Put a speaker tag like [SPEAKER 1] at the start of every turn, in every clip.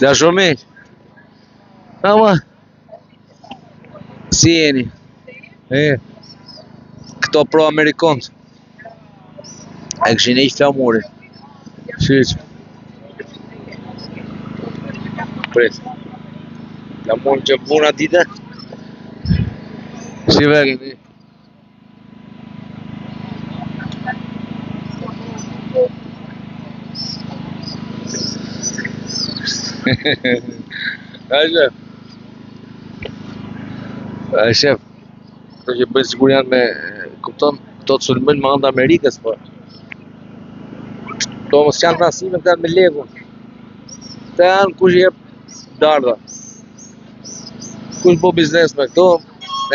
[SPEAKER 1] Dashur miq. Ama si jeni? Këto pro-amerikanët. E këshin e i flamurin. Shiq. Prit. Flamurin që puna dite. Si vegin ti? A shef, këto që bëjnë sigur janë me, kupton, këto të sulmojnë me anë Amerikës, po. Këto mos janë nasime, këto janë me legun. Këto janë kush jep darda. Kush bo biznes me këto,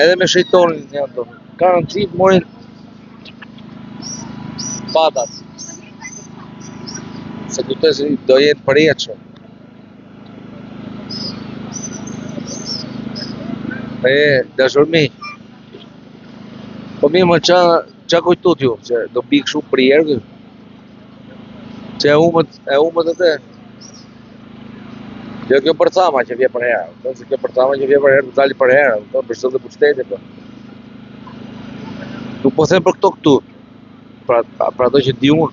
[SPEAKER 1] edhe me shejtonin janë këto. Kanë në qip, morin patat. Se këto do jetë përjeqë. Dashur mi. Po mi më qa kujtut ju, që do bikë shumë për jerë, që e umët e te. Jo kjo përcama që vje për herë, se kjo përcama që vje për herë, të dali për herë, për sot dhe për shtetit. Nuk po them për këtu, pra ato që di unë,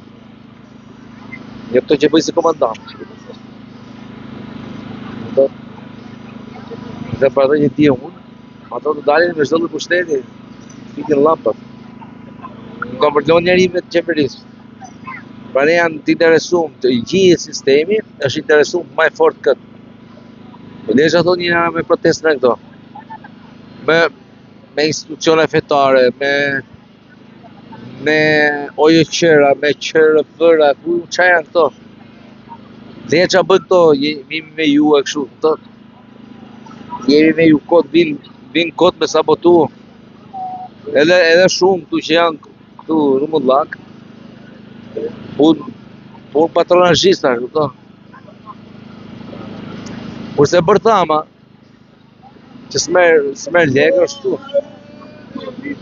[SPEAKER 1] një këto që bëjë si komandant. Dhe për ato që di unë, ato të dalin me sot dhe për shtetit, fikin lampat. Nuk kam përdojnë njeri me të qeverisë. Pra ne janë të interesum të i gjithë sistemi, është interesum maj fort këtë. Për dhe që ato një nga me protest në këto. Me institucione fetare, me ojë qëra, me qërë vëra, ku qa janë këto? Dhe që a bëjnë këto, jemi me ju e këshu, këto. Jemi me ju kod, vinë kod me sabotu. Edhe shumë këtu që janë këtu rumullak. Pun patronazhista, këto. Kurse bërthama, që s'mer legë është tu.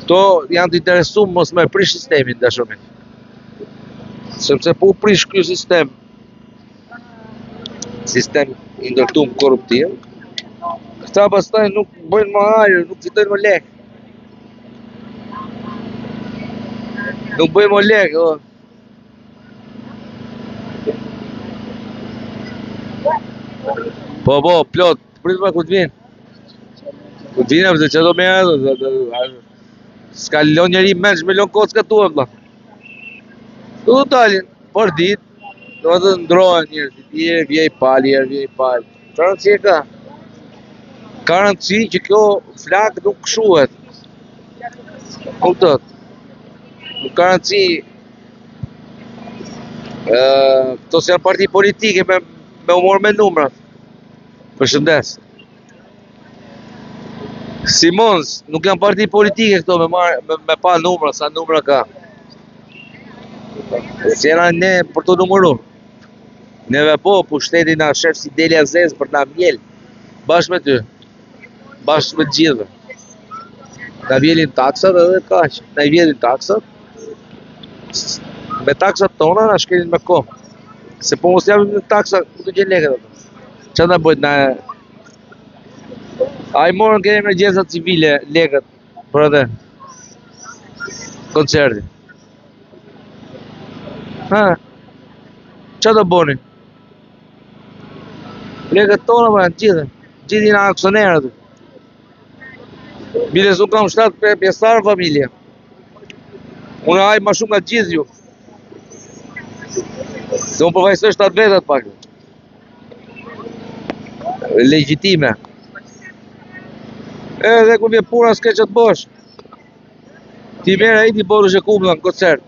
[SPEAKER 1] Këto janë të interesum mos me prish sistemin, dashurmin. Sepse po prish kjo sistem indërtum korruptiv, këta pastaj nuk bëjnë më ajër, nuk fitojnë më lekë. Nuk bëjnë më lekë, o. Po, plot, prit ma ku t'vinë. Ku t'vinë, përse që do me edhe, s'ka lon njeri mensh me lon kocka tu, e bla. Tu dalin, për dit, do të ndrohen njerëzit, vje i pal. Qa rëndësi e ka? Ka rëndësi që kjo flak nuk shuhet. Kuptot. Nuk ka rëndësi. Këto si janë parti politike me umor me numrat. Përshëndes. Simons, nuk janë parti politike këto me pa numra, sa numra ka. Si jena ne për të numëru. Neve po, pushteti na shef si Deli Azez për na vjel. Bashkë me ty. Bashkë me gjithë. Na vjelin taksat edhe kaq. Na i vjelin taksat. Me taksat tona na shkelin me kohë. Se po mos japim në taksat, ku të gjen leket ato. Qa na bëjt na... A i morën kene emergjenca civile, leket, për atë koncerti. Ha? Qa të boni? Leket tona për janë gjithë jena aksionerët. Biles unë kam 7 pjestarë familje. Unë hajë ma shumë nga gjithë ju. Se unë përfajsoj 7 vetat pak. Legjitime. Edhe ku vje puna s'ke që të bosh. Ti mera i ti boru që kumla në koncert.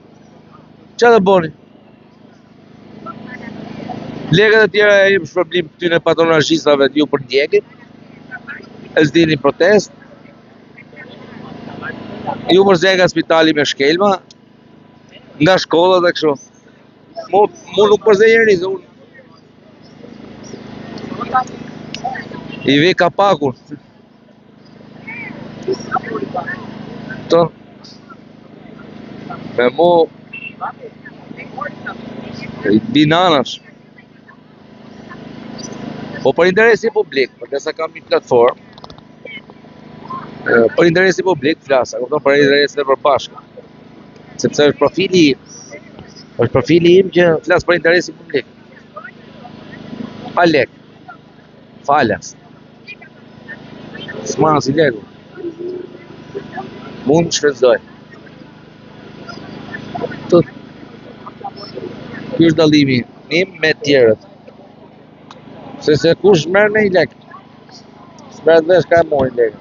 [SPEAKER 1] Qa të boni? Legët e tjera e im shpërblim të tyne patronazhistave të ju për ndjekit. E s'dini protest. Ju mërzej nga spitali me shkelma. Nga shkollat e kësho. Mu nuk mërzej njëri, se unë i vej kapakun. Të me mu binanash. Po për interesi publik, përsa kam një platformë, për interesi publik flasa, kupton, për interesi për bashkë. Sepse është profili im që flas për interesi publik. Pa lek. Falas. S'ma si legu. Mund të shfrytëzoj. Ky është dallimi im me tjerët. Se kush merr me i lek. S'merr vesh ka mori lek.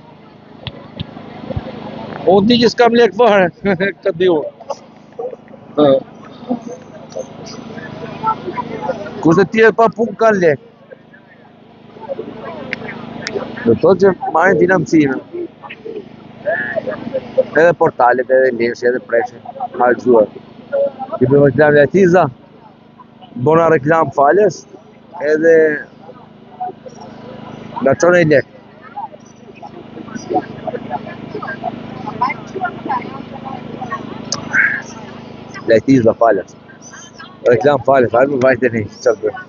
[SPEAKER 1] Unë di që s'kam lek fare, këtë di unë. Kurse tjerë pa punë kanë lek. Do të thotë që marrin financime. Edhe portalet, edhe leshi, edhe preshin, harxuar. Ti bëjmë reklam letiza, bona reklam falës, edhe nga çon e lek. Letiza falës. Reklam falës, hajde më vajte një, çfarë bëjmë?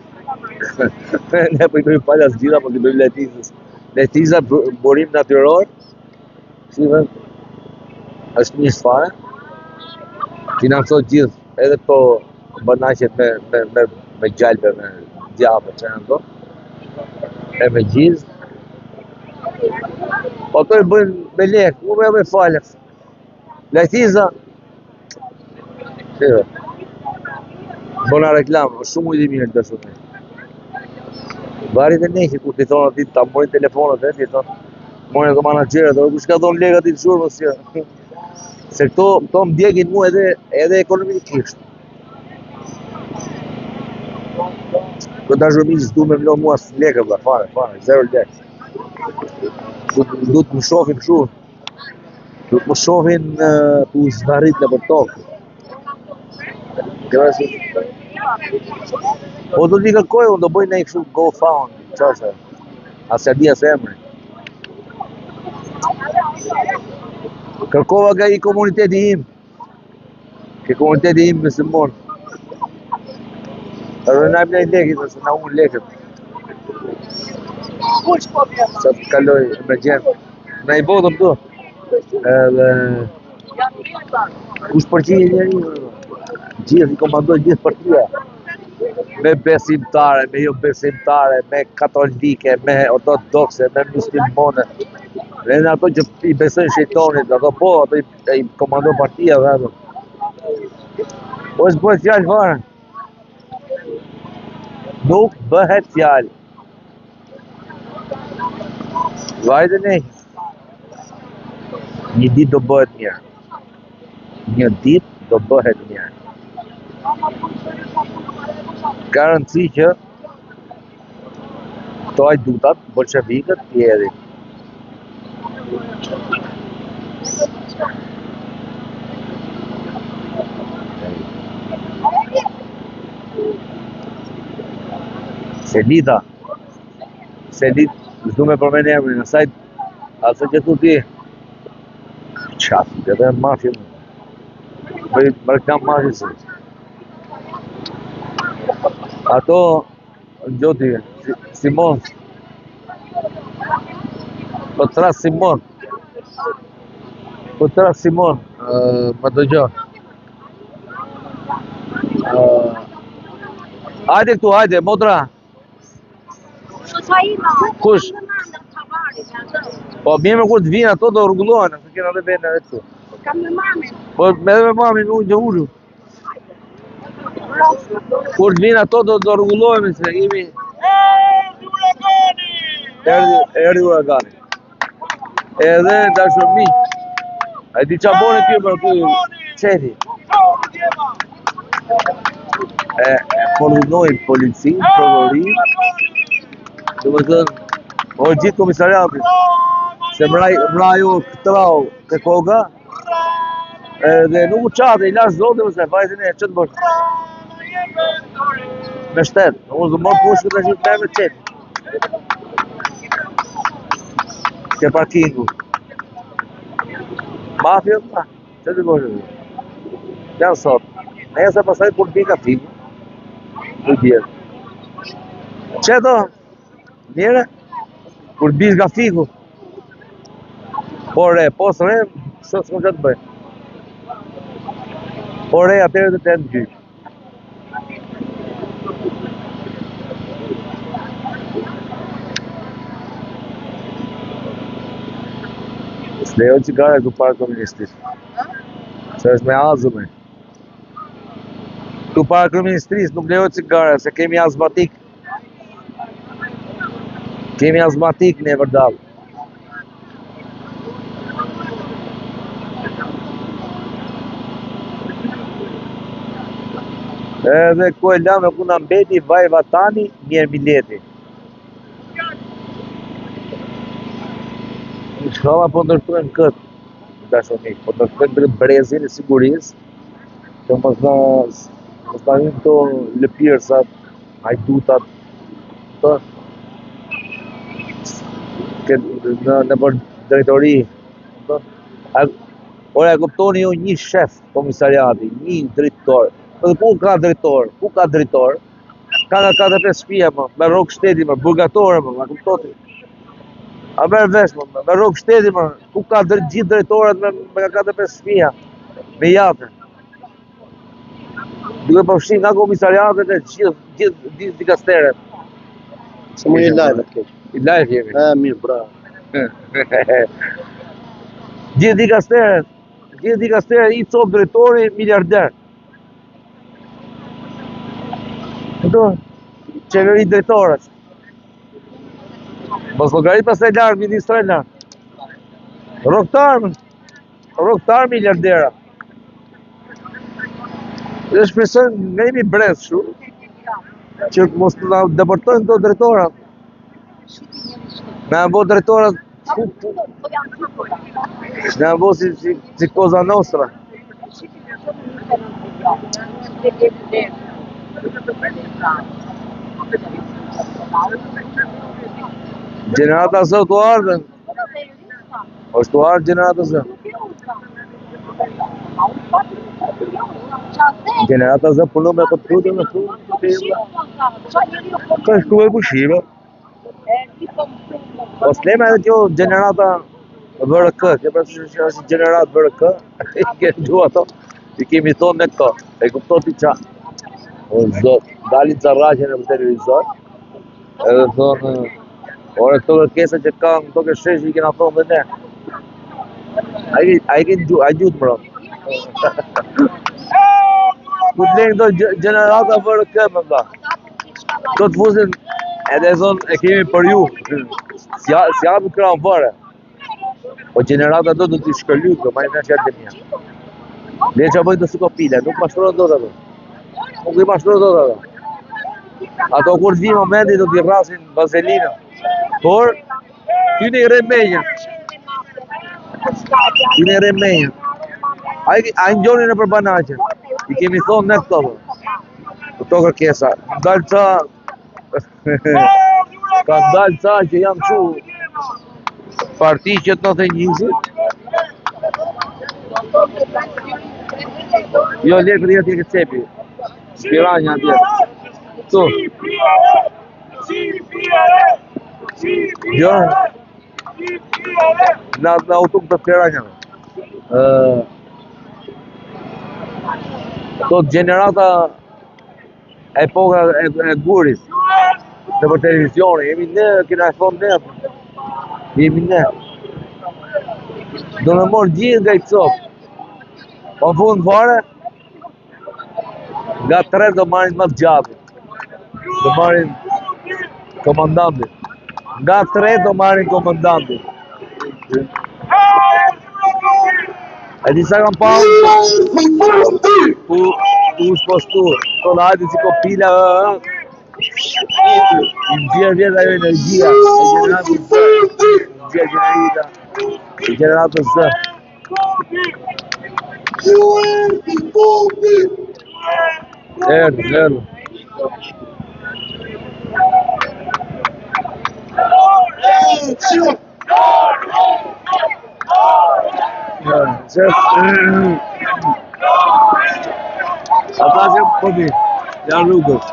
[SPEAKER 1] Ne po i bëjmë falës gjitha, po i bëjmë letizës. Letiza burim natyror, shifën, është një sfare, financot gjithë, edhe këto banaqet me gjalpe, me djapë, që në to, e me gjithë. Po to i bëjmë me lek, u me falës. Letiza, shifën, bona reklam, është shumë ujtë i mirë të shumë. Varit e ne që kur t'i thonë ati ta morin telefonat, t'i thonë, morin të managerët, dhe kush ka thonë legat i të shurë, mësë. Se këto më djegin mu edhe ekonomikisht. Këtë dashurmisht du me mlo mua së lekë, fare, zero lekë. Du të më shofin këshu, du të më shofin të zvarit në për tokë. Po do t'i kërkoj, unë do bëj në i kështu GoFound, qase, asë di asë emri. Kërkova ka i komuniteti im, ke komuniteti im me Simon. Edhe na im në i lekit, nëse na unë lekët. Sa të kaloj emergjent. Na i botëm tu. Edhe... kush përgjinje njeri, gjithë, i komandoj gjithë partia. Me besimtare, me jo besimtare, me katolike, me ortodokse, me muslimone. Dhe në ato që i besojnë shejtonit, ato po, ato i komandoj partia dhe ato. Po është bëhet fjallë fare. Nuk bëhet fjallë. Vajte ne. Një dit do bëhet mirë. Një dit do bëhet mirë. Garanci që këto ajdutat, bolshevikët, tjeri. Selita, du me përmeni emrin, nësaj, asë që tu ti, qafi, dhe dhe mafje, më reklam mafje si. Ato, në gjoti, Simon, po të tras Simon, më të gjo. Hajde këtu, hajde, motra. Kush? Po mirë kur të vinë ato do rregullohen, se kena dhe vende edhe këtu. Kam me mamin. Po edhe me mamin unë që ulu. Kur të vinë ato do rregullohemi se jemi. Erdhi uragani. Edhe dashurmi. Ai di çfarë bën këtu për këtu çeti. Fornojnë policin, prokurorin, do më thënë, o gjithë komisariatit, se mraju këtrau të koga, dhe nuk u qatë, i lash zote, mëse, fajtin e, që të bësh? Me shtetë, unë zë mërë pushë këtë gjithë me qetë. Ke parkingu. Mafja, që të bësh? Janë sot. Nese pasaj kur pika figu. Në djerë. Qeto, Njëre? Kur bish nga fiku. Po re, po së re, së s'më që të bëj. Po re, atërë të të në gjyq. S'lejo cigare ku parë komunistit. Se është me azëme. Tu para kryeministrisë nuk lejo cigare, se kemi azmatik. Kemi azmatik ne vërdall. Edhe ku e lamë ku na mbeti vaj vatani, mirë mileti. Inshallah po ndërtojmë këtë. Dashonik, po ndërtojmë drejt brezin e sigurisë. Që mos na hynë këto lëpirësat, hajdutat, të në për drejtori. Ora, kuptoni ju një shef komisariati, një drejtor. Ku ka drejtor? Ku ka drejtor? Ka nga 45 shtëpia, me rrogë shteti, me burgatore, ma kuptoti. A merr vesh, me rrogë shteti, ku ka gjithë drejtorat me 45 shtëpia, me jate. Duke përfshi nga komisariatet e gjithë dikasteret.
[SPEAKER 2] Se më i live atë keq.
[SPEAKER 1] I live jemi.
[SPEAKER 2] Mirë, bravo.
[SPEAKER 1] Gjithë dikasteret i cop drejtori miliarder. Këto, qeveri drejtorës. Mos llogarit pastaj larg ministra e larg. Rrogtar miliardera. Dhe shpresoj nga jemi brez shu, që mos të deportojnë këto drejtorat. Na bo drejtorat, na bo si Cosa Nostra. Gjenerata zë të ardhen. është të ardhë gjenerata zë. Gjenerata zë punu me këtë frutë në frutë. Ka shku e pushime. Po s'lema edhe kjo gjenerata VRK, kjo përse që është gjenerat VRK, i kemi du ato, i kemi thonë me këto, e kupto ti qa. Dalin Carraqen në televizor, edhe thonë, ore këto kërkesa që ka në këto kështesh i kena thonë dhe ne. A i gjutë mëro. Ku të lejnë këto gjenerata VRK më mba. Këto të fuzin, edhe thonë e kemi për ju, si apë kranë vare. Po generata do t'i shkëllu këto, ma i në qërë të mija. Le që bëjnë të sukopile, nuk mashtrojnë do të ato. Nuk i mashtrojnë do të ato. Ato kur t'vi momenti do t'i rrasin vazelina. Por, ty në i remenjën. Ty në i remenjën. A i njoni në përbanaqen. I kemi thonë në këto. Këto kërkesa. Ndalë ca... Ka ndalë ca që jam që parti që të nëtë njëzit. Jo, le për jetë i këtë cepi. Shpiranja atje. Tu. Jo. Na utuk të shpiranja. Tot generata epoka e gurit. Në për televisione, jemi ne, kena e thonë ne. Jemi ne. Do në morë gjithë nga i copë. Po në fundë fare, nga 3 do marin më të gjatë. Do marin komandantin. Nga 3 do marin komandantin. E disa kam pa u shpostu. To në hajti si kopila. I vjerë ajo energjia. E generatës zë. Erdo. Ata që përdi, janë rrugës.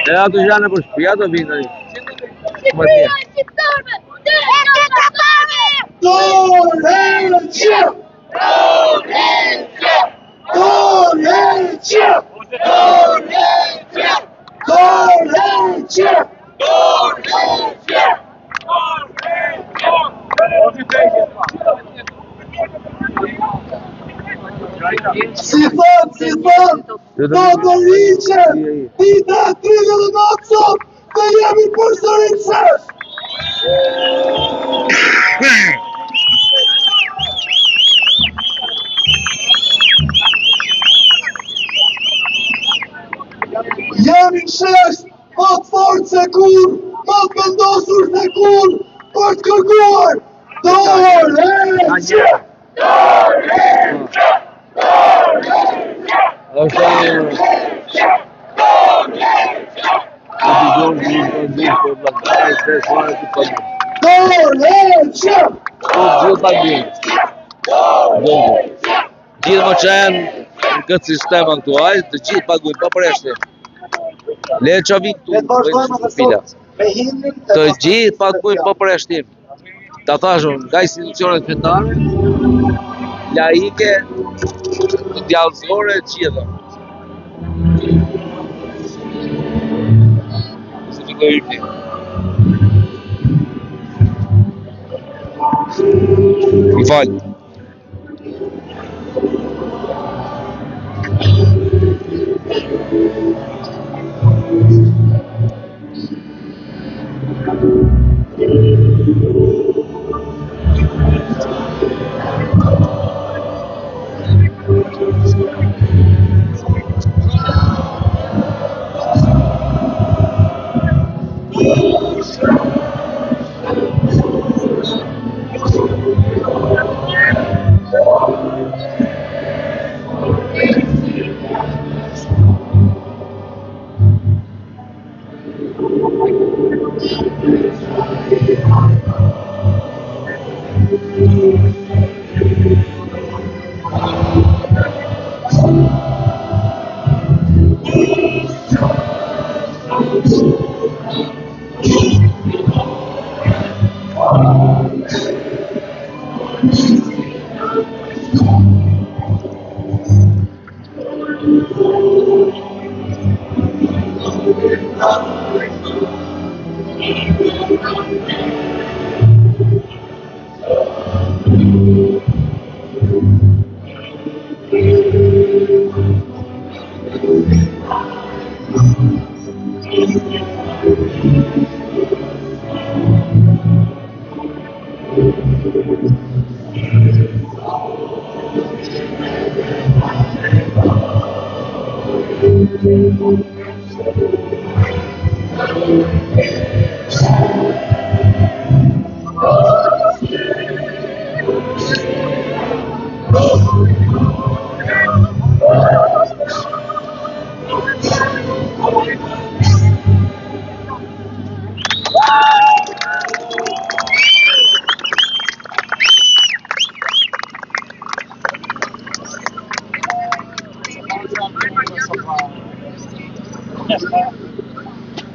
[SPEAKER 1] E ato që janë për shtëpi, ato vinë tani.
[SPEAKER 2] Si thot, do të riqe, dita 39 sot, dhe jemi përsëri shesh. Jemi shesh, më të fort se kur, më të vendosur se kur, për të kërkuar, dorëheqje!
[SPEAKER 1] është gjithë më që janë në këtë sistem aktual, të gjithë paguajnë pa përreshti. Le që vinë tu, të gjithë paguajnë pa përreshtim. Ta thashëm, nga institucionet fetare, laike, të djallëzore, qida. Se të dojë ti. Më falë.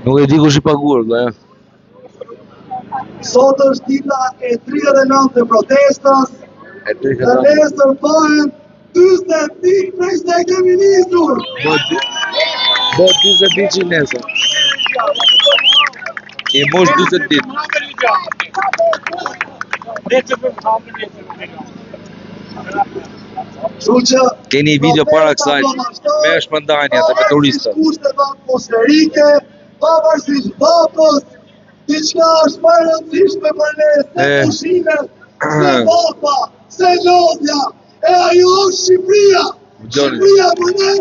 [SPEAKER 1] Nuk e di kush I paguar, vëlla.
[SPEAKER 2] Sot është dita e 39 të protestës, dhe nesër bëhen 40 ditë prej se kemi nisur.
[SPEAKER 1] Bo 40 ditë që nesër. I mosh 40 ditë. Keni video para kësaj me shpërndanja të me turistët.
[SPEAKER 2] Kushtet atmosferike, pavarësisht vapës, diçka është më e rëndësishme për ne, se pushimet, se vapa, se lodhja, e ajo është Shqipëria. Shqipëria për ne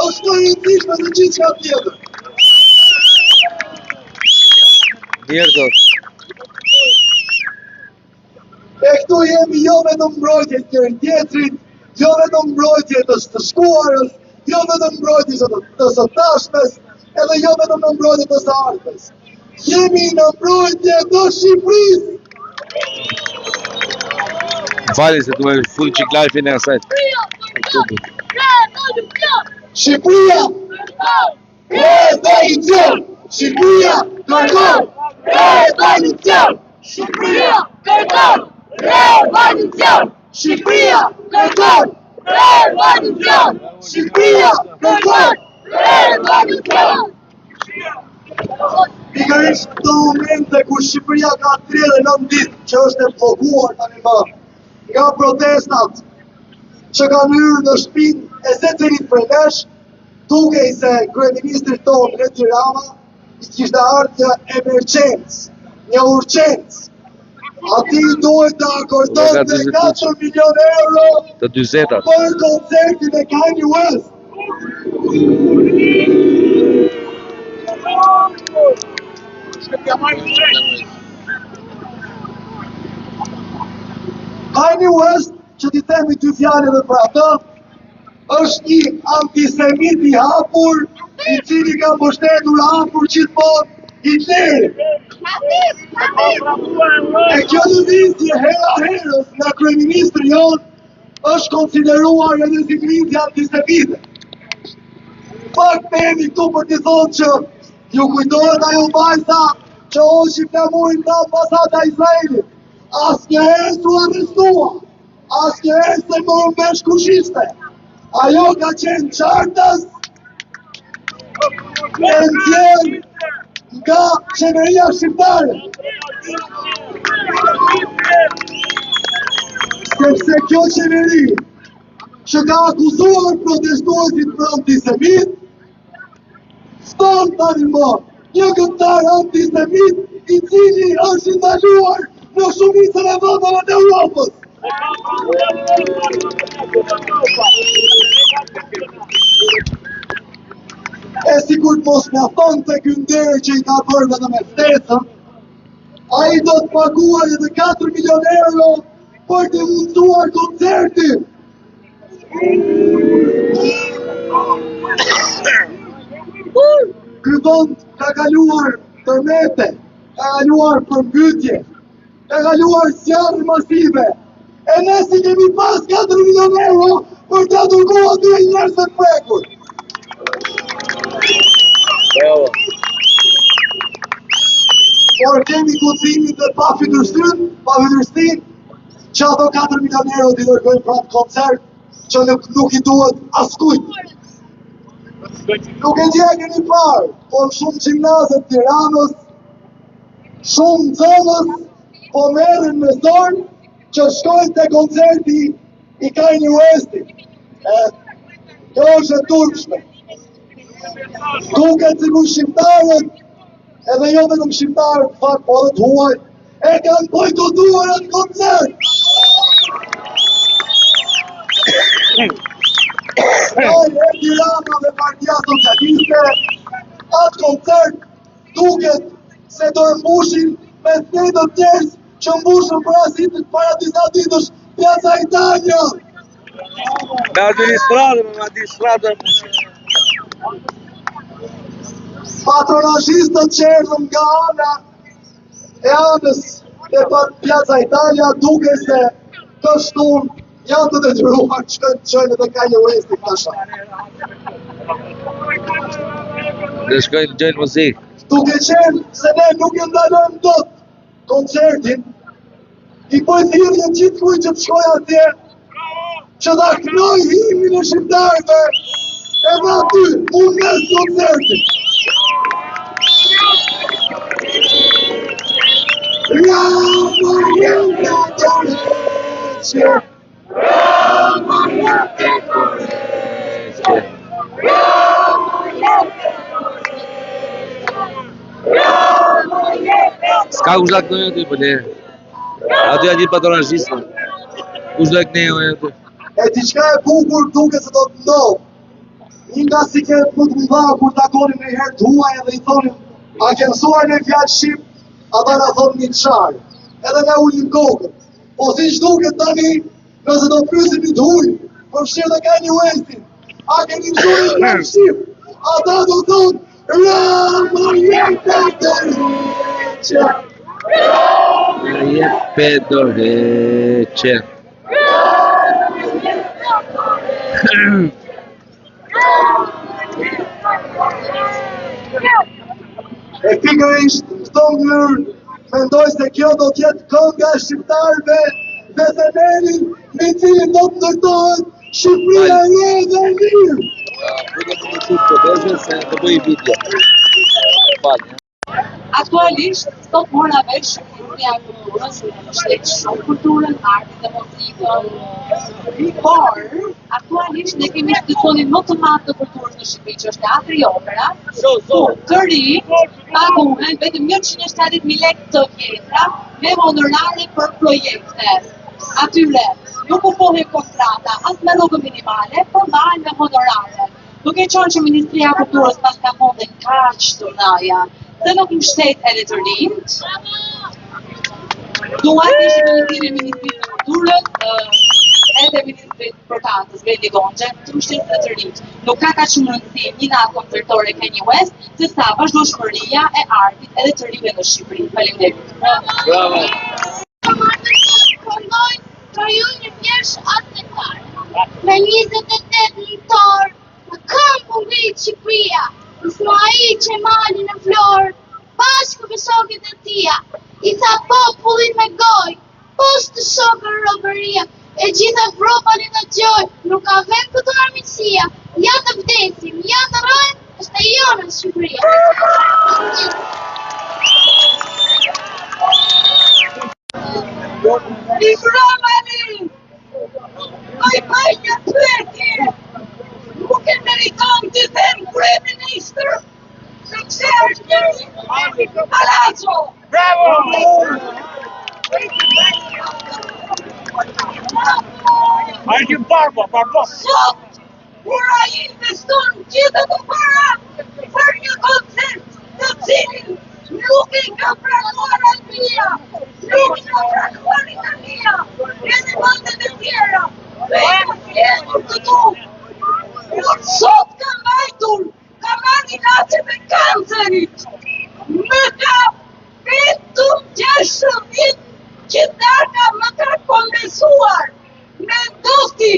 [SPEAKER 2] është më e rëndësishme se gjithçka tjetër.
[SPEAKER 1] Mirë thot.
[SPEAKER 2] E këtu jemi jo vetëm mbrojtje njëri tjetrit, jo vetëm mbrojtje të shkuarës, jo vetëm mbrojtje të së tashmes, edhe jo vetëm në mbrojtje të së ardhmes. Jemi në mbrojtje të Shqipërisë.
[SPEAKER 1] Fali se duhet full qiklarfin e asajt.
[SPEAKER 2] Shqipëria! Tradicion! Shqipëria kërkon revolucion!
[SPEAKER 3] Shqipëria kërkon revolucion!
[SPEAKER 2] Shqipëria kërkon!
[SPEAKER 3] Revolucion!
[SPEAKER 2] Shqipëria kërkon!
[SPEAKER 3] Revolucion!
[SPEAKER 2] Pikërisht këto momente kur Shqipëria ka 39 ditë që është e blokuar tani më nga protestat që kanë hyrë në shtëpinë e secilit prej nesh, dukej se kryeministri tonë Edi Rama i kishte ardhur një emergjencë, një urgjencë. Ati duhet të akordonte 4 milion euro
[SPEAKER 1] Të 40-at.
[SPEAKER 2] për koncertin e Kanye West. Kanye West, që t'i themi 2 fjale dhe për atë, është një antisemit i hapur, i cili ka mbështetur hapur gjithmonë Hitlerin. E kjo lëvizje hera herës nga kryeministri jonë është konsideruar edhe si lëvizje antisemite. Pak temi këtu për t'i thonë që ju kujtohet ajo vajza që hoqi flamurin nga ambasada Izraelit. Asnjëherë s'u arrestua, asnjëherë se morën vesh kush ishte. Ajo ka qenë qartës e nxjerrë nga qeveria shqiptare. Sepse kjo qeveri që ka akuzuar protestuesit për antisemit, ston tani më një këngëtar antisemit i cili është ndaluar në shumicën e vendeve të Europës. E sikur të mos mjafton të ky nder që i ka bërë vetëm me ftesën, ai do të paguaj edhe 4 milion euro për të mundsuar koncertin. Ky vend ka kaluar tërmete, ka kaluar përmbytje, ka kaluar zjarre masive. E ne si kemi pas 4 milion euro për të dërguar aty njerëz të prekur.
[SPEAKER 1] Bravo.
[SPEAKER 2] Por kemi guximin dhe pa fytyrësinë, që ato 4 milion euro t'i dërgojnë për atë koncert që nuk i duhet askujt. Nuk e keni parë, por shumë gjimnazet Tiranës, shumë nxënës po merren me zorë që shkojnë te koncerti i Kanye Westit. Kjo është e turpshme. Duket sikur shqiptarët, edhe jo vetëm shqiptarët, fakt po edhe të huaj, e kanë bojkotuar atë koncert. Edi Rama dhe Partia Socialiste, atë koncert duket se do e mbushin me të njerëz që mbushën para disa ditësh Piazza Italia.
[SPEAKER 1] Me administratë e mbushin.
[SPEAKER 2] Patronazhistët që erdhën nga ana e anës e Piazza Italia duke se të shtunë janë të detyruar që të qojnë edhe Kanye Westit tasha.
[SPEAKER 1] Dhe shkojnë gjëjnë muzikë.
[SPEAKER 2] Duke qenë se ne nuk e ndalojmë dot koncertin, i po i thirrjem gjithkujt që të shkojë atje, që ta knoj himnin e shqiptarëve edhe aty, unë mes koncertit. Rama jente dorëçe, Rama jente dorëçe, Rama jente dorëçe.
[SPEAKER 1] S'ka kush da kënoj aty, për le. Aty a gjithë patronazhistë. Kush do e kënoj aty?
[SPEAKER 2] E diçka e bukur duket se do të ndodhë. Një nga si ke më të mëdha kur takonin në herë të huaj edhe i thonin, a ke mësuar në fjalë shqip? Ata na thonë një çfarë. Edhe na ulin kokën. Po si duket tani, nëse do pyesim një të huaj, përfshirë dhe Kanye Westin, a keni mësuar në fjalë shqip? Ata do thonë, Rama jente dorëçe.
[SPEAKER 1] Jepe dorëçe.
[SPEAKER 2] E pikërisht këto mënyrë, mendoj se kjo do t'jetë kënga e shqiptarëve dhe themelin me cilin do të ndërtohet Shqipëria e re dhe e mirë.
[SPEAKER 4] Aktualisht, sot mora vesh Ministria e Kulturës, shtet shumë kulturën, artin dhe muzikën, por aktualisht ne kemi institucionin më të madh të kulturës në Shqipëri, që është Teatri i Opera, ku të ri paguhen vetëm 170.000 lekë të vjetra me honorare për projekte. Atyre nuk u pohe kontrata as me rrogë minimale, por mbahen me honorare. Duke qenë që Ministria e Kulturës pas ka fonde kaq të mëdha, se nuk mbështet edhe të rinjt, duhet të ishte Ministri e Kulturës edhe Ministri për Tantës, Veli Gonxhe, të mbështetë edhe të rinjt. Nuk ka kaq shumë rëndësi një natë koncertore Kanye West, se sa vazhdueshmëria e artit edhe të rinjve në Shqipëri. Faleminderit.
[SPEAKER 1] Bravo.
[SPEAKER 3] Këndoj për ju një pjesh atletar. Me 28 nëntor, në këmbë ngrit Shqipëria, Ismail Qemali në Florë, bashkë me shokët e tia, i tha popullin me gojë, poshtë të shokër robëria, e gjitha Evropa në gjoj, nuk ka vend këto armiqësia, ja të vdesim, ja të rojnë, është e jonë në Shqipëria.
[SPEAKER 4] I Romani, ai baj një pyetje, nuk e meriton të them kryeministër, sepse është njëri Palazzo.
[SPEAKER 5] Bravo! Argjë barbo.
[SPEAKER 4] Sot, kur ai investon gjithë ato para për një koncert të cilin nuk e ka pranuar Albania, nuk e ka pranuar Italia, edhe vendet e tjera, dhe e ka fjetur këtu. Por sot ka mbajtur, ka marrë ilaçe me kancerit. Më ka vetëm 60 qytetarë më ka konbesuar. Mendosti,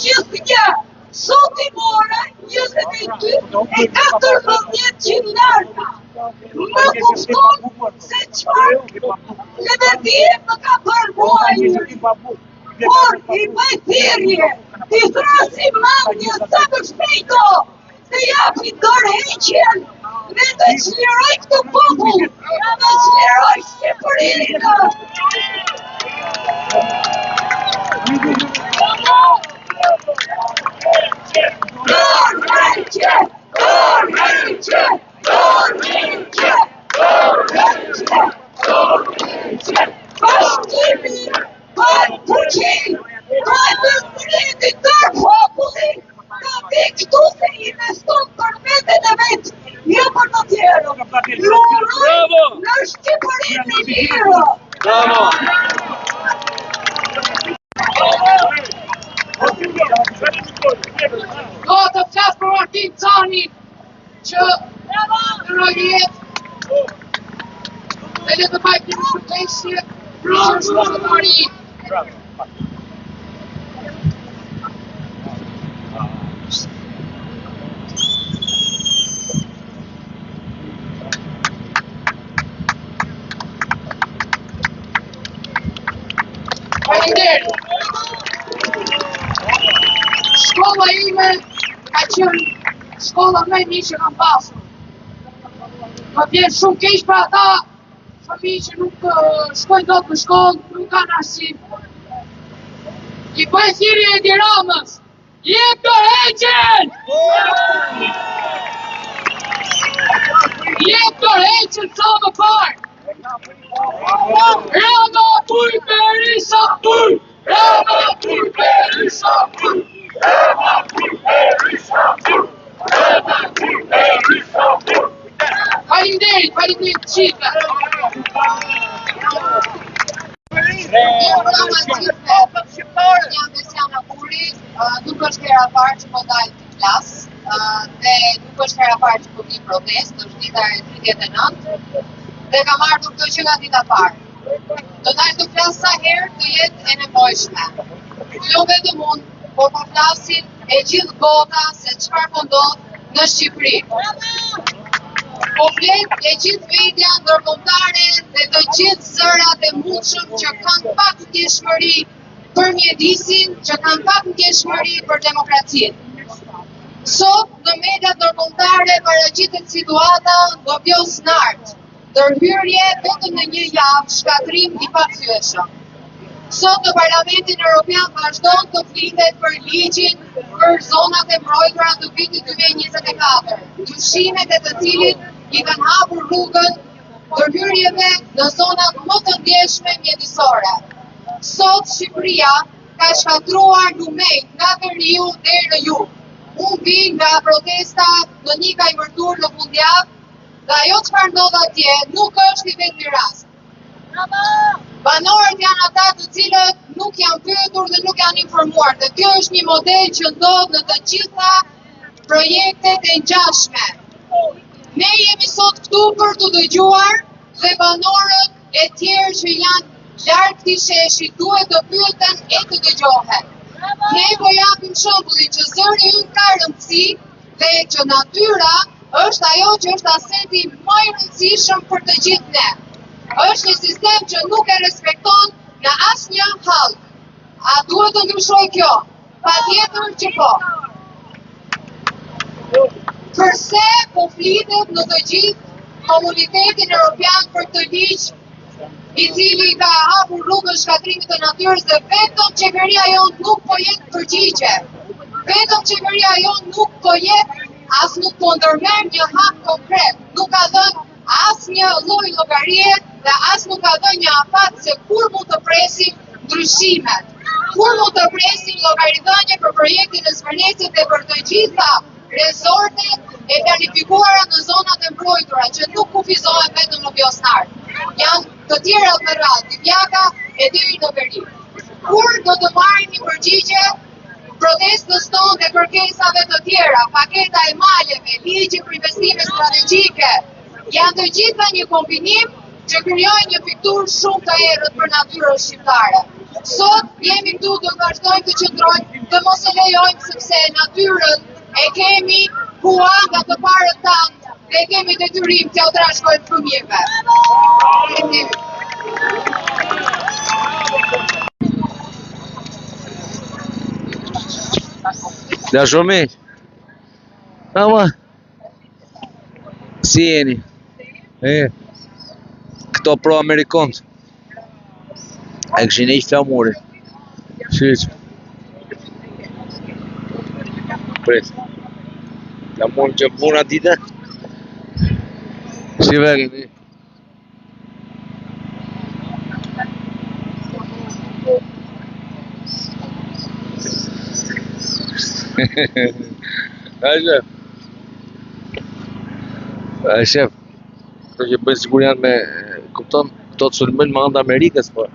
[SPEAKER 4] Gjithë një, sot i mora 22 e 14 qindarka. Më kupton se çfarë lëvëdhje më ka bërë mua njëri. Por i bëj thirrje, i thrasi mendje sa më shpejto, se japi dorëheqjen dhe të çliroj këtë popull, të çliroj Shqipërinë. Do të flas për Martin Cani, që në rrjet dhe le të bajt një shërtesje për shërshmëri. Faleminderit. Shkolla ime ka qenë shkolla më e mirë që kam pasur. Më vjen shumë keq për ata fëmijë që nuk shkojnë dot në shkollë, nuk kanë arsim. I bëj thirrje Edi Ramës, jep dorëheqjen! Jep dorëheqjen sa më parë! Rama puj Berisa puj! Rama puj Berisa puj! Rama puj Berisa puj! Rama puj Berisa puj! Faleminderit gjithë! Jam Besiana Kuri, nuk është hera parë që po dalë të klasë dhe nuk është hera parë që po vi protest, është dita e 39 dhe kam ardhur këto që nga dita parë. Do dal të flas sa herë të jetë e nevojshme. Jo vetëm unë, por po flasin e gjithë bota se çfarë po ndodh në Shqipëri. Po flet e gjithë media ndërkombëtare dhe të gjithë zërat e mundshëm që kanë pak ndjeshmëri për mjedisin, që kanë pak ndjeshmëri për demokracinë. Sot në media ndërkombëtare paraqitet situata do vjos nart, ndërhyrje vetëm në një javë, shkatrim i pathyeshëm. Sot në Parlamentin Evropian vazhdon të flitet për ligjin për zonat e mbrojtura të vitit 2024, ndryshimet e të cilit i kanë hapur rrugën ndërhyrjeve në zonat më të ndjeshme mjedisore. Sot Shqipëria ka shkatruar lumejt nga veriu deri në jug. Unë vi nga protesta në një kajmërtur në fundjavë, dhe ajo çfarë ndodh atje nuk është i vetmi rast. Banorët janë ata të cilët nuk janë pyetur dhe nuk janë informuar. Dhe kjo është një model që ndodh në të gjitha projektet e ngjashme. Ne jemi sot këtu për të dëgjuar dhe banorët e tjerë që janë larg këtij sheshi duhet të pyeten e të dëgjohen. Ne po japim shembullin që zëri ynë ka rëndësi dhe që natyra është ajo që është aseti më i rëndësishëm për të gjithë ne. Është një sistem që nuk e respekton në asnjë hall. A duhet të ndryshojë kjo? Patjetër që po. Përse po flitet në të gjithë komunitetin evropian për të ligj i cili ka hapur rrugën shkatrimit të natyrës dhe vetëm qeveria jonë nuk po jep përgjigje. Vetëm qeveria jonë nuk po jep, as nuk po ndërmerr një hap konkret. Nuk ka dhënë asnjë lloj llogarie dhe as nuk ka dhënë një afat se kur mund të presim ndryshimet. Kur mund të presim llogaridhënie për projektin e Zvërnesit dhe për të gjitha rezortet e planifikuara në zonat e mbrojtura që nuk kufizohen vetëm në Vjosnar. Janë të tjera me radhë, Divjaka e deri në Veri. Kur do të marrim një përgjigje protestës tonë dhe kërkesave të tjera, paketa e maleve, ligji për investime strategjike, janë të gjitha një kombinim që krijojnë një pikturë shumë të errët për natyrën shqiptare. Sot jemi këtu do të vazhdojmë të qëndrojmë, të mos e lejojmë sepse natyrën e kemi hua nga të parët tanë dhe kemi detyrim t'ja u trashëgojmë fëmijëve.
[SPEAKER 1] Dashumi, ama, si jeni? Këto pro-amerikanët e këshin e i flamuri. Shyq. Prit. Flamur që puna dite? Si vegin ti? A shef, këto që bëjnë sigur janë me, kupton, këto të sulmën më ndë Amerikës, po.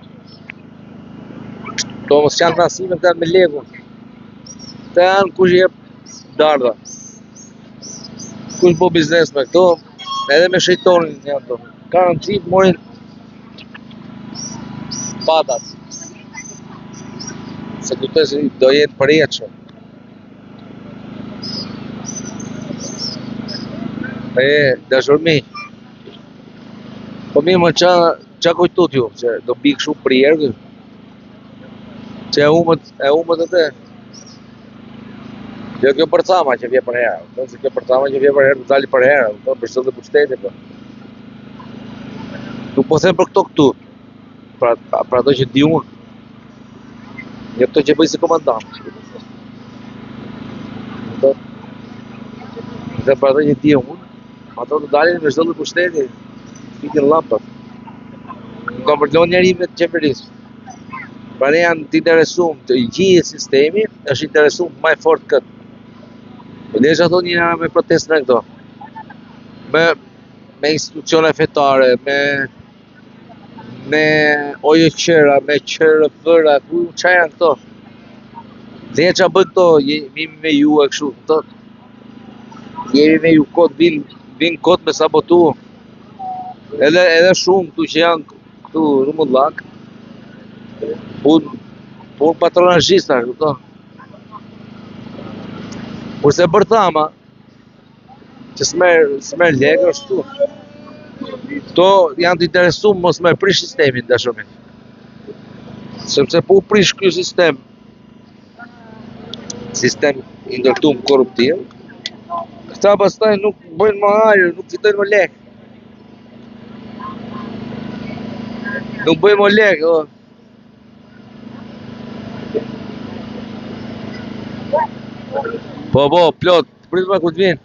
[SPEAKER 1] Këto mos janë nasime, këto janë me legu. Këto janë kush jep darda. Kush bo biznes me këto, edhe me shejtonin janë to. Kanë qip, morin patat. Se këto si do jetë përjeqëm. Dashurmi, po mi më qa kujtut ju, që do bikë shumë për jerë, që e umët e te. Jo kjo përcama që vje për herë, se kjo përcama që vje për herë, të dali për herë, për së dhe për shtete, po. Nuk po them për këto këtu, pra ato që di unë, jo këto që bëj si komandant. Dhe për ato që di unë, ato të dalin me çdo për shtete, pikin lampat. Nuk kam përlon njeri me të qeverisë. Pra ne janë të interesum, të gjithë sistemi është interesum më fort këtë. Dhe që ato njëra me protest në këto. Me institucione fetare, me oje qëra, me qërë vëra, qa janë këto? Dhe që a bë këto, jemi me ju e këshu, këto. Jemi me ju kod, vinë kod me sabotu. Edhe shumë këtu që janë këtu Rumullak. Pun patronazhista, kupton? Kurse bërthama, që s'merr lekë është tu. Këto janë të interesuar mos me prish sistemin dashumin. Sepse po prish ky sistem i ndërtuar korruptiv, këta pastaj nuk bëjnë më ajër, nuk fitojnë më lekë. Nuk bëjnë më lekë, o. Po, plot, prit më ku të vinë.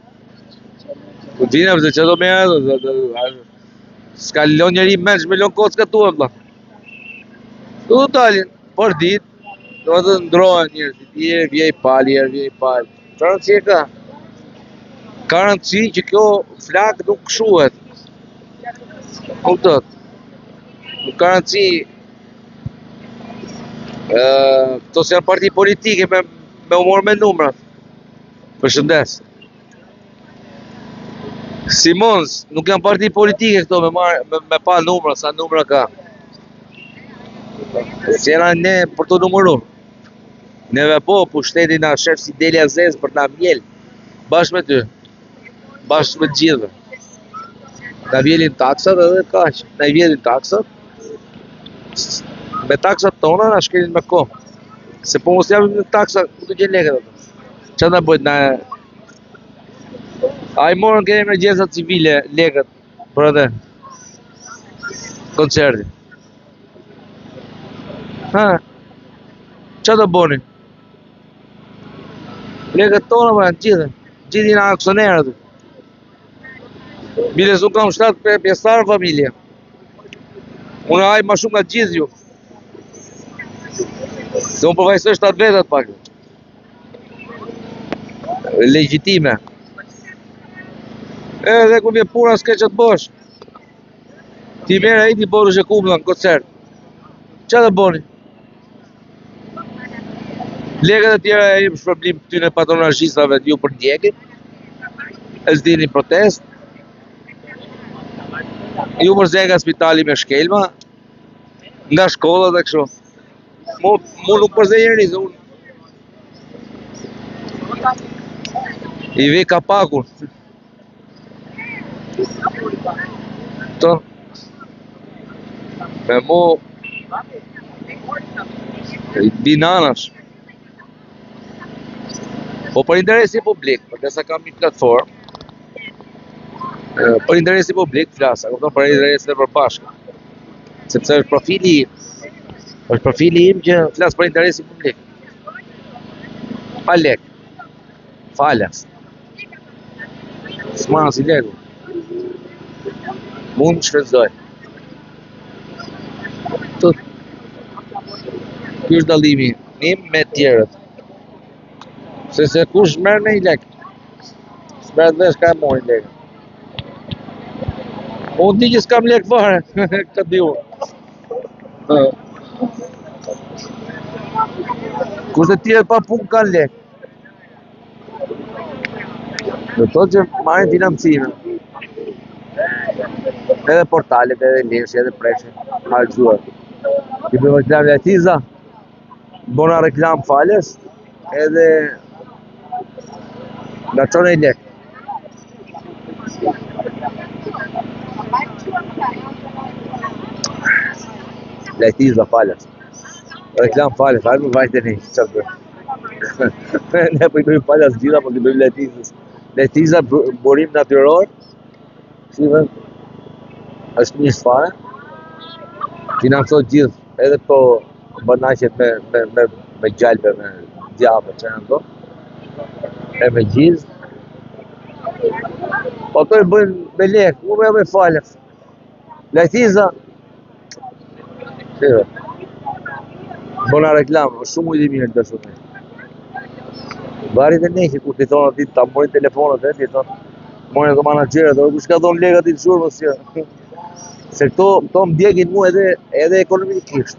[SPEAKER 1] Ku të vinë, që do me s'ka lon njeri menç me lon kocka tua, vlla. Tu dalin, për ditë, do të ndrohen njerëzit, herë vjej pal. Çfarë rëndësie ka? Ka rëndësi që kjo flak nuk kshuhet. Kuptot? Nuk ka rëndësi. Këto janë parti politike me humor me numrat. Përshëndes. Simons, nuk janë parti politike këto me pa numra, sa numra ka. Si jena ne për të numëru. Neve po, pushteti na shef si Deli Azez për na mjel. Bashkë me ty. Bashkë me gjithë. Na vjelin taksat edhe kaq. Na i vjelin taksat. Me taksat tona na shkelin me kohë. Se po mos japim në taksa, ku të gjen lekët ato. Çfarë na bëjt na? A i morën ke emergjenca civile lekët për atë koncertin. Ha? Çfarë do bëni? Lekët tona për janë gjithë. Gjithë janë aksionerë aty. Biles unë kam 7 pjesëtarë familje. Unë haj ma shumë nga gjithë ju. Se unë përfaqësoj 7 vetat pak. Legjitime. Edhe ku vjen puna s'ke që të bësh. Ti merr ai ti borush e kumla në koncert. Çfarë do bëni? Lekët e tjera e jep shpërblim këtyre patronazhistave ju për ndjekit. E s'dini protest. Ju mërzej nga spitali me shkelma. Nga shkollat dhe kështu. Mu nuk mërzej njëri, se unë i vi kapakun. To. Me mu binanash. Po për interesi publik, përkesa kam një platform, për interesi publik flasa, për interesi dhe përbashkë. Sepse është profili im që flas për interesi publik. Pa lek. Falas. S'ma si leku. Mund shfrytëzoj. Ky është dallimi im me tjerët. Se kush merr me i lek. S'merr vesh ka mori lek. Unë di që s'kam lek fare. Ka di unë. Kurse tjerët pa punë kanë lek. Do thotë që marrin financime. Edhe portalet, edhe leshi, edhe preshin, harxuar. Ti bëjmë reklam Letiza, bona reklam falës, edhe nga çon e lek. Letiza falës. Reklam falës, hajde më vajteni çfarë bëj. Ne po i bëjmë falës gjitha, po i bëjmë Letizës. Letiza burim natyror. Shifën, është një fare. Financoj gjithë, edhe po banaqet me gjalpe, me djapë, që janë to. E me gjithë. Po to i bëjnë me lekë, u me falës. Letiza. Shifën. Bona reklam, shumë i mirë të shumë. Varit e ne që kur t'i thonë ati ta morin telefonat, t'i thonë morin të managerët, dhe kush ka thonë legat i të shurë, se këto më djegin mu edhe ekonomikisht.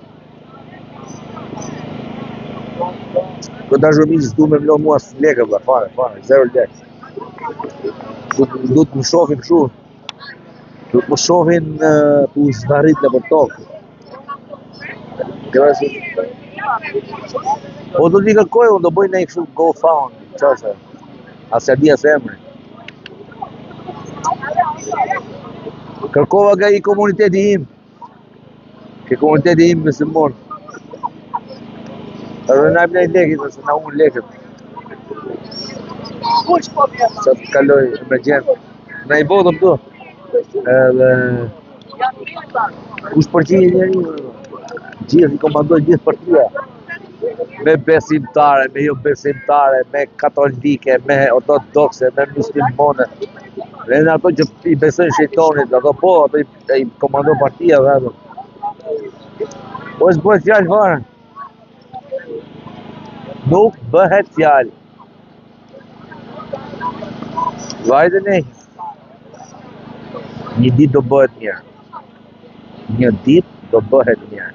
[SPEAKER 1] Këta zhërmisë s'du me mlo mua së lekë, fare, 0 lekë. Du të më shofin këshu, du të më shofin të zvarit në për tokë. Po do t'i kërkoj, unë do bëj në kështu GoFund, qase. Asja dhja se emri. Kërkova nga i komuniteti im. Ke komuniteti im muslimon. Edhe na blej lekit, ose na unë lekët. Sa të kaloj emergjent. Na i botëm tu. Edhe... Kush përgjigje njeri? Gjithë i komandoj gjithë partia. Me besimtare, me jo besimtare, me katolike, me ortodokse, me muslimone. Dhe në ato që i besojnë shejtonit, ato po, ato i komandoj partia dhe ato. Po është bëhet fjallë fare. Nuk bëhet fjallë. Vajde ne. Një dit do bëhet mirë. Një dit do bëhet mirë.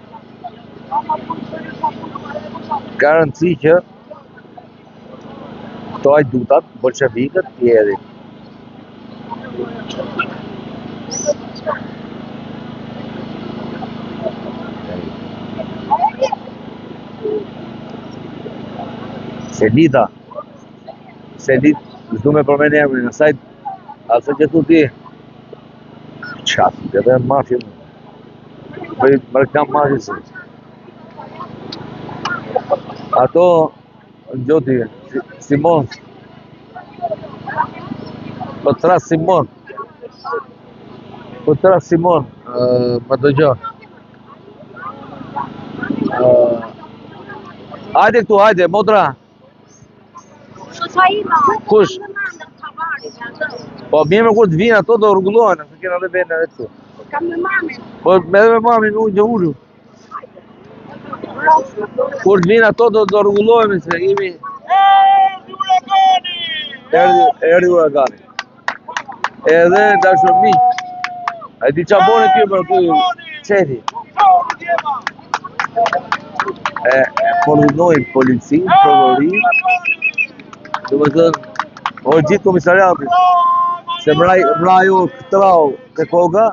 [SPEAKER 1] Garanci që këto ajdutat, bolshevikët, tjeri. Selita, s'du me përmen emrin, asaj që tu ti, qatë, edhe mafje, më reklam mafje si. Ato, gjoti, Simon, po tra Simon, më dëgjo. Hajde këtu, hajde, motra. Kush? Po mirë kur të vinë ato do rregullohen, se kena edhe vende edhe këtu.
[SPEAKER 3] Kam me mamin.
[SPEAKER 1] Po edhe me mamin unë që ulu. Kur të vinë ato do rregullohemi se jemi. Erdhi uragani. Edhe dashur miq. Ai di çfarë bën këtu për këtu çeti. Polunojnë policin, prokurorin. Do të thënë, o gjithë komisariatit, se mraju këtrau të koga,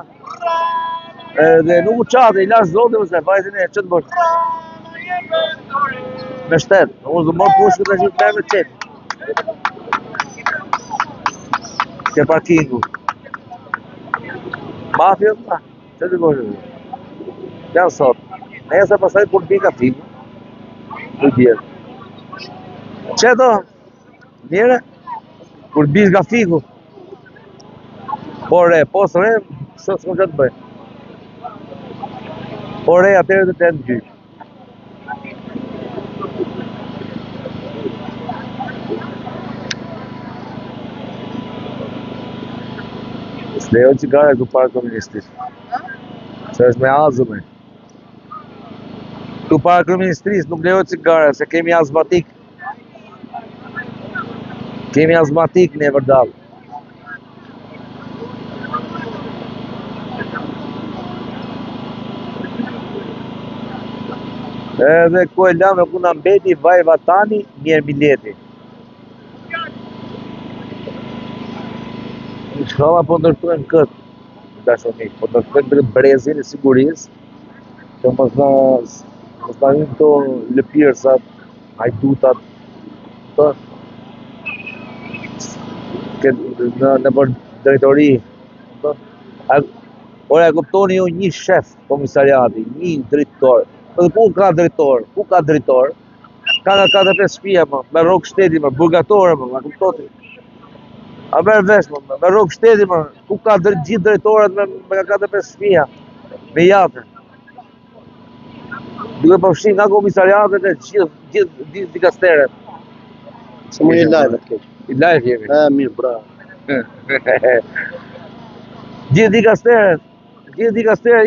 [SPEAKER 1] dhe nuk u qatë, i lash zote, mëse, fajtin e, që të bësh? Me shtetë, unë do mërë pushkë të gjithë me qetë. Ke parkingu. Mafja, që të bësh? Janë sot. Nese pasaj kur pika figu, të bjerë. Qeto? Mire, kur bish nga fiku, po re, po së re, s'kom që të bëj. Po re, atërë të të në gjyq. S'lejo qigare ku parë komunistit. Se është me azëme. Ku parë komunistris nuk lejo qigare, se kemi azmatik. Kemi azmatik në vërdal. Edhe ku e lamë ku në mbeti vaj vatani, njerë mileti. Në shkalla po ndërtojnë këtë, dashomik, po ndërtojnë për brezin e sigurisë, që mos në hinë të lëpirësat, hajdutat, të në për drejtori. Ora e kuptoni ju një shef komisariati, një drejtor. Ku ka drejtor? Ku ka drejtor? Ka nga 45 shtëpia, me rrogë shteti, me burgatore, me kuptoti. A merë vesh, me rrogë shteti, ku ka gjithë drejtorat me 45 shtëpia, me jate. Duke përfshin nga komisariatet e gjithë dikasteret.
[SPEAKER 6] Se më i live atë keq.
[SPEAKER 1] I live jemi.
[SPEAKER 6] Mirë, bravo.
[SPEAKER 1] Gjithë dikasteret,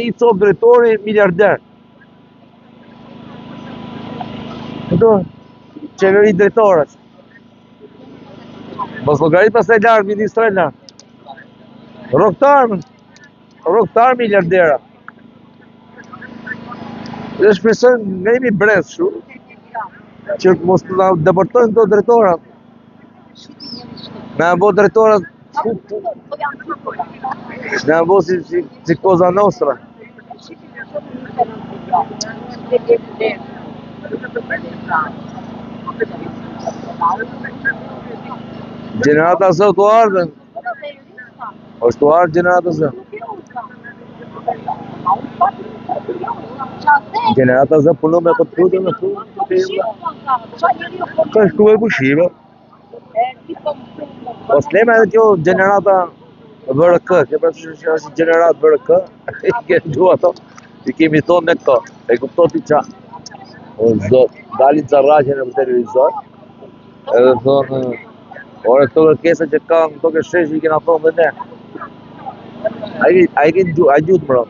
[SPEAKER 1] i copë drejtori, miliarder. Këto, qeveri drejtorës. Mos logarit pas e lartë, ministra e lartë. Roktar miliardera. Dhe shpresën nga jemi brez shu, që mos të deportojnë këto drejtorat. Na bo drejtorat, na bo si Cosa Nostra. Gjenerata zë të ardhen. është të ardhë gjenerata zë. Gjenerata zë punu me këtë frutë në frutë. Ka shtu e pushime. Po s'lema edhe kjo gjenerata VRK, kjo përse që është gjenerat VRK, i kemi du ato, i kemi thonë me këto, e kupto ti qa. O zot, dalin ca raqen e për televizor, edhe thonë, ore këto kërkesa që ka në këto kështesh i kena thonë dhe ne. A i gjutë mëro.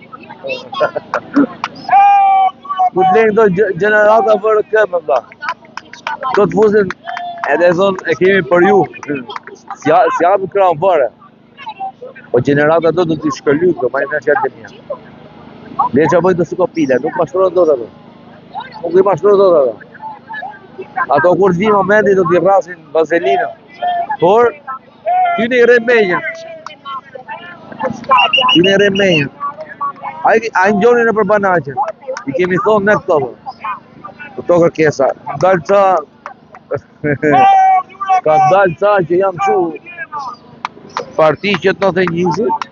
[SPEAKER 1] Ku të lejnë këto gjenerata VRK më dha. Do të fuzin, edhe thonë, e kemi për ju, si apë kranë fare. Po generata do të t'i shkëllu, ma i në qërë të mija. Le që bëjnë të si kopile, nuk mashtrojnë do të ato. Nuk i mashtrojnë do të ato. Ato kur t'vi momenti do t'i rrasin vazelina. Por, ty në i remenja. Ty në i remenja. A i njoni në përbanaqen. I kemi thonë ne këto. Këto kërkesa. Ndalë ca... Ka ndalë ca që jam që... Parti që të të njësit.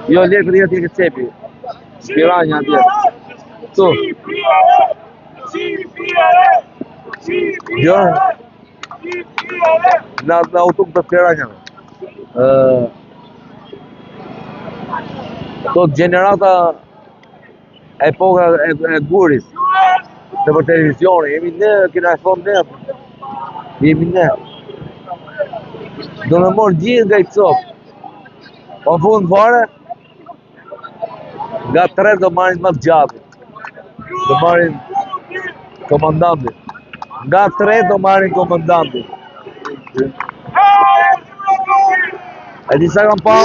[SPEAKER 1] Jo, lekër jetë i këtë cepi. Spiranja atje. Tu. Jo. Në autuk të spiranja. Të generata epoka e gurit. Dhe për televisioni. Jemi ne, kina e thonë ne. Jemi ne. Do në morë gjithë nga i copë. Po në fund fare, nga 3 do marin më të gjatë. Do marin komandantit. Nga 3 do marin komandantit. E disa kam pa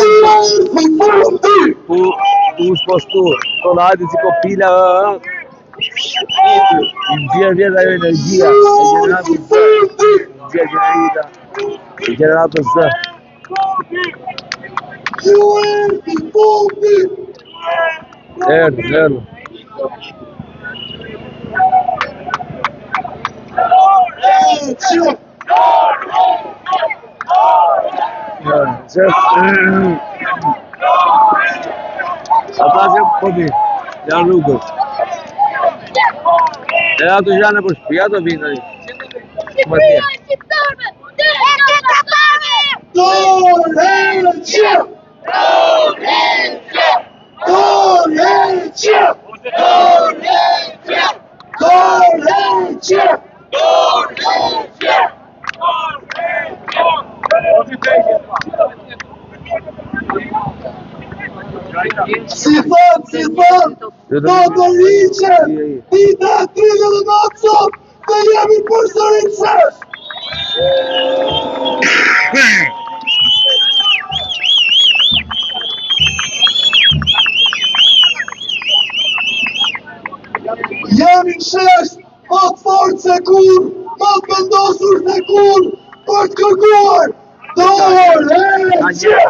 [SPEAKER 1] u shpostu. Po në hajti si kopila. I vjerë vjetë ajo energjia. E generatës zë. Erë. Ata që përdi, janë rrugës. E ato që janë për shpia të vinë. Më tje.
[SPEAKER 2] Si thon, do të rriqen, dita 39 sot, të jemi përsërit sesh. Jemi shesh, më të fort se kur, më të vendosur se kur, për të kërkuar, dorëheqje!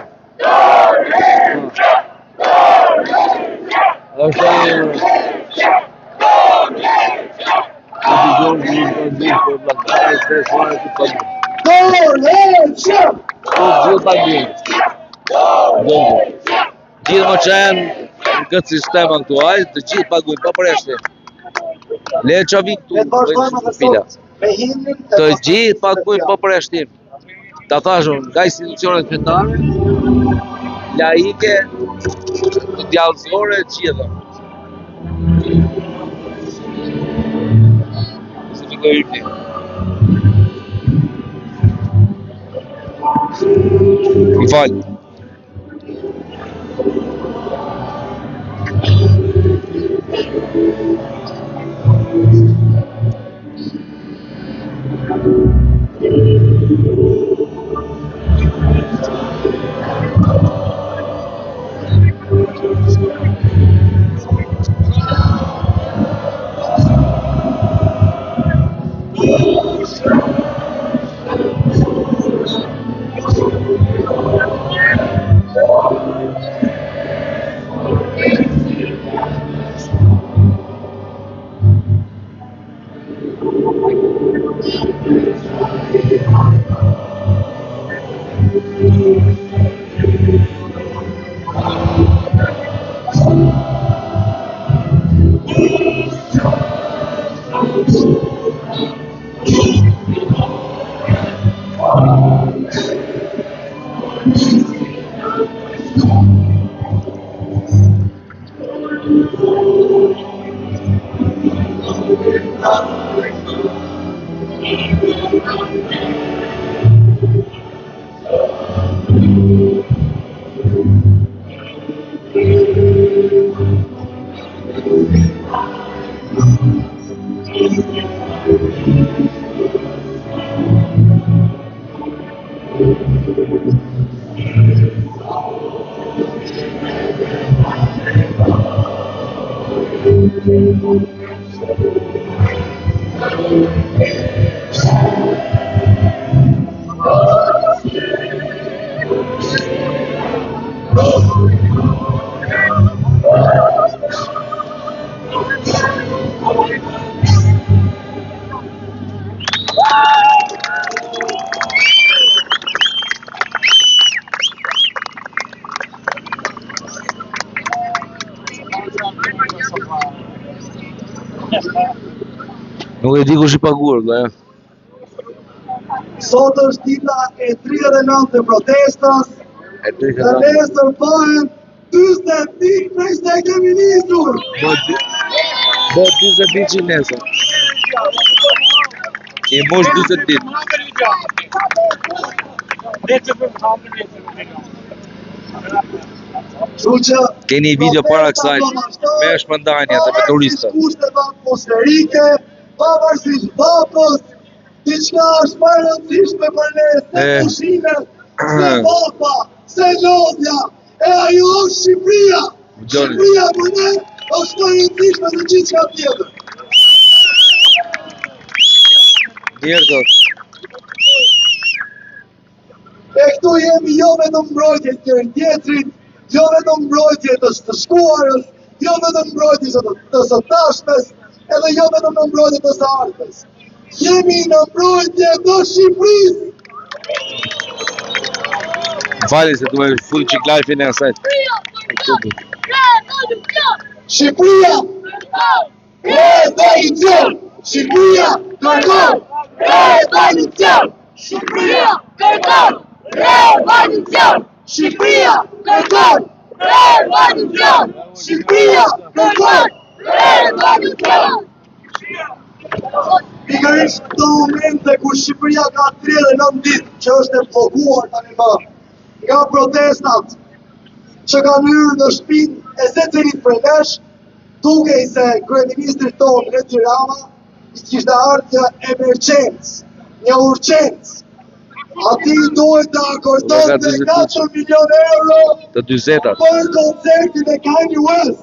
[SPEAKER 1] është gjithë më qenë në këtë sistem aktual, të gjithë paguajnë pa përreshtim. Le që vinë tu, të gjithë paguajnë pa përreshtim. Ta thashun, nga institucionet fetare, laike, të djallësore, gjithë. Se të këjti. Më falë. Nuk e di kush I paguar, vëlla, ja.
[SPEAKER 2] Sot është dita e 39 e protestës, dhe nesër bëhen 40 ditë prej se e kemi nisur.
[SPEAKER 1] Bo 40 ditë që nesër. I mosh 40 ditë. Keni video para kësaj me shpërndanja dhe me turistët.
[SPEAKER 2] Kushtet atmosferike, pavarësisht vapës, diçka është më e rëndësishme për ne se pushimet, se vapa, se lodhja, e ajo është Shqipëria. Shqipëria për ne është më e rëndësishme se gjithçka tjetër.
[SPEAKER 1] Mirë thot.
[SPEAKER 2] E këtu jemi jo vetëm mbrojtje njëri tjetrit, jo vetëm mbrojtje të shkuarës, jo vetëm mbrojtje të së tashmes, edhe jo vetëm në mbrojtje të së ardhmes. Jemi në mbrojtje të Shqipërisë.
[SPEAKER 1] Fali se duhet full çik live-in e asaj.
[SPEAKER 2] Shqipëria revolucion. Shqipëria kërkon revolucion.
[SPEAKER 3] Shqipëria kërkon revolucion.
[SPEAKER 2] Shqipëria kërkon revolucion. Shqipëria kërkon
[SPEAKER 3] revolucion.
[SPEAKER 2] Pikërisht në momente kur Shqipëria ka 39 ditë që është e bllokuar tani më nga protestat që kanë hyrë në shtëpinë e secilit prej nesh, dukej se kryeministri tonë Edi Rama I kishte ardhur një emergjencë, një urgjencë. Ati duhet të akordonte 4 milion euro
[SPEAKER 1] të 40-at
[SPEAKER 2] për koncertin e Kanye West.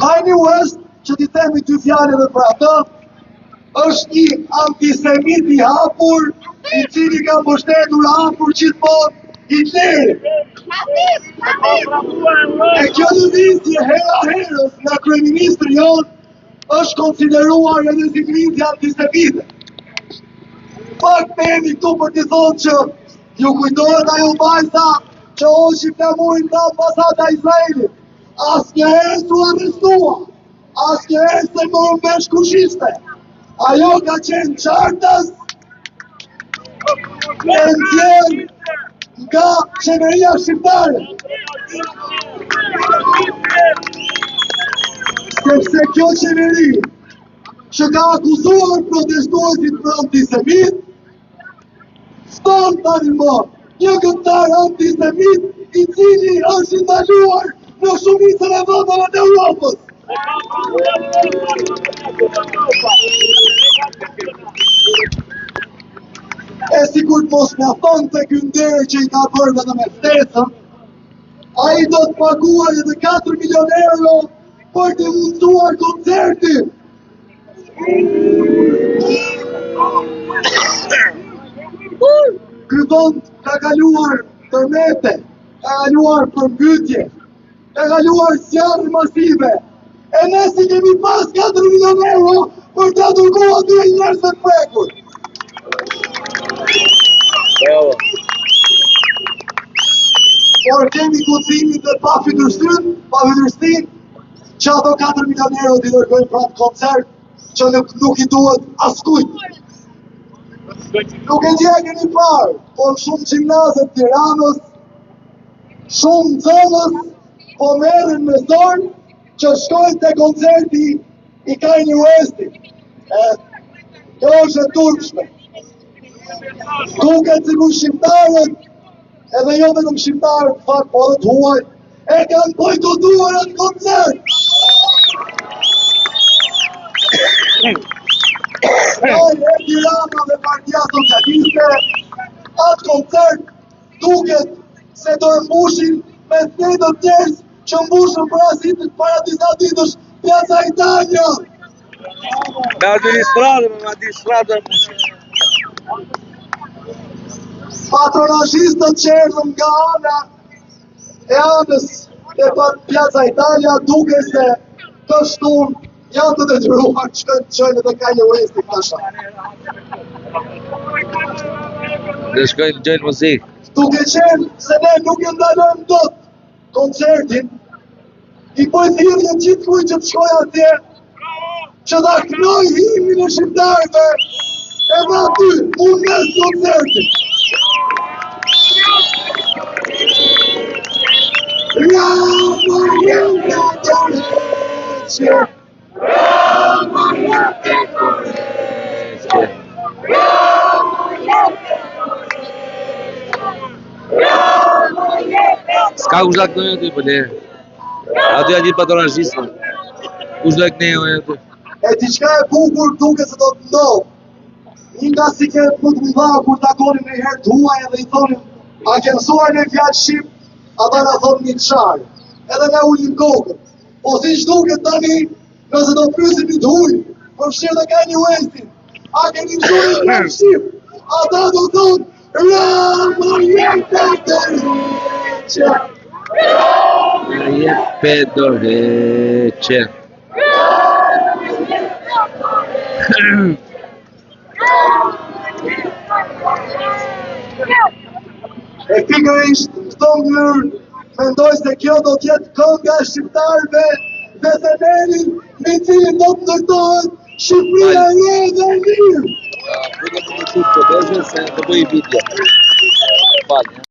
[SPEAKER 2] Kanye West, që t'i themi 2 fjalë edhe për atë, është një antisemit I hapur, I cili ka mbështetur hapur gjithmonë Hitlerin. E kjo lëvizje hera herës nga kryeministri jonë është konsideruar edhe si lëvizje antisemite. Fakt me jemi këtu për t'i thonë që ju kujtohet ajo vajza që hoqi flamurin nga ambasada Izraelit. Asnjëherë s'u arrestua, asnjëherë s'e morën vesh kush ishte. Ajo ka qenë qartës e nxjerrë nga qeveria shqiptare. Sepse kjo qeveri që ka akuzuar protestuesit për antisemit, ston tani më një këngëtar antisemit I cili është ndaluar në shumicën e vendeve të Europës. E sikur mos mjafton të ky nder që I ka bërë vetëm me ftesën, ai do të paguaj edhe 4 milion euro për të mundsuar koncertin. Ky vend ka kaluar tërmete, ka kaluar përmbytje, ka kaluar zjarre masive. E ne si kemi pas 4 milion euro për të dërguar aty njerëz të prekur. Por kemi guximin dhe pa fytyrësinë që ato 4 milion euro t'i dërgojnë për atë koncert që nuk I duhet askujt. Nuk e di a keni parë, por shumë gjimnazet Tiranës, shumë nxënës po merren me zorë që shkojnë te koncerti I Kanye Westit. Kjo është e turpshme. Duket sikur shqiptarët, edhe jo vetëm shqiptarët, fakt po edhe të huaj, e kanë bojkotuar atë koncert. Edi Rama dhe Partia Socialiste, atë koncert duket se do e mbushin me thejtë të tjerës që mbushën para disa ditësh Piazza Italia.
[SPEAKER 1] Me administratë e mushë.
[SPEAKER 2] Patronazhistët që erdhën nga ana e anës e Piazza Italia duke se të shtun janë të detyruar që të qëjnë dhe Kanye West i tasha.
[SPEAKER 1] Dhe shkojnë gjëjnë muzikë.
[SPEAKER 2] Duke qenë se ne nuk e ndalojmë dot koncertin, i thirrje gjithë kujt që të shkojë atje, që ta knoj himnin e shqiptarëve, edhe aty, unë mes koncertit. Rama jente Dorece, Rama jente Dorece,
[SPEAKER 1] S'ka kush da kënoj aty, pële. Aty a gjithë patronazhistë. Kush da kënoj aty.
[SPEAKER 2] E diçka e bukur duke se do të ndodhë. Një nga si ke më të mëdha kur takonin në herë të huaj edhe i thonin, a ke mësuar në fjalë shqip, ata na thonë një çfarë. Edhe ne ulim kokën. Po siç duket tani, nëse do pyesim një të huaj, përfshirë dhe Kanye Westin, a keni mësuar në fjalë shqip, ata do thonë, Rama jente Dorece.
[SPEAKER 1] Rama jente Dorece.
[SPEAKER 2] E pikërisht në këtë mënyrë mendoj se kjo do të jetë kënga e shqiptarëve dhe themelin me cilin do të ndërtohet Shqipëria e re dhe e mirë.
[SPEAKER 1] Duke të më të të se të bëj video. Falë.